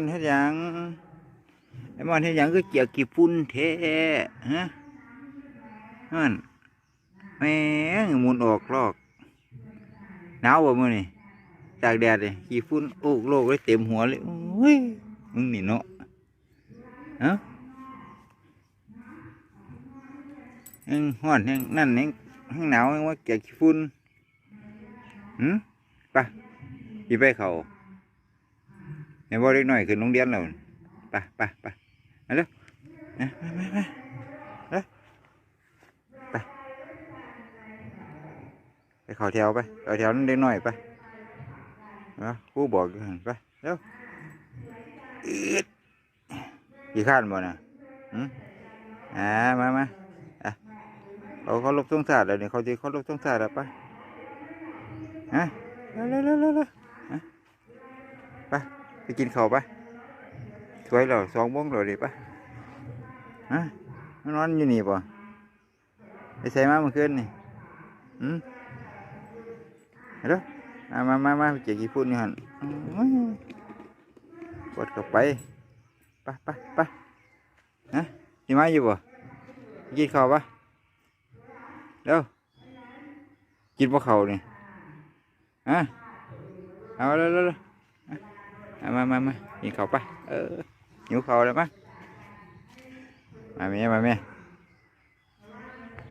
เฮ็ดหยังไอ้มอนเฮ็ดหยังคือเจียกกี่ฝุ่นแท้ฮะนั่นแม่งหมุนออกลอกหนาวบ่มื้อนี่ตากแดดเลยกี่ฝุ่นโอ้โลกเลยเต็มหัวเลยโอ้ยมึงนี่เนาะฮะยังฮ้อนยังนั่นยังหนาวยังว่าเจียกกี่ฝุ่นไปสิไปเข้าแม่บ่เล็กน้อยขึ้นโรงเรียนแล้วไปมาเร็วมาไปเข้าแถวไปเข้าแถวนั่นเล็กน้อยไปครูบอกอยู่หั่นไปเร็วกี่ขั้นบ่น่ะมาเขาลบทรงชาติแล้วเนี่ยเขาจะเขาลบทรงชาติแล้วไปเร็วไปกินข้าวไปสวยแล้ว2 โมงแล้วดิไปนอนอยู่นี่ป่ะไปใส่มาเมื่อคืนนี่เร็วมาเจ๊กี่พูดนี่หันกดเข้าไปไปนี่มาอยู่ป่ะกินข้าวป่ะเร็วกินพวกเขานี่เอาเร็วมากินข้าวป่ะหิวข้าวเลยมั้ยมาแม่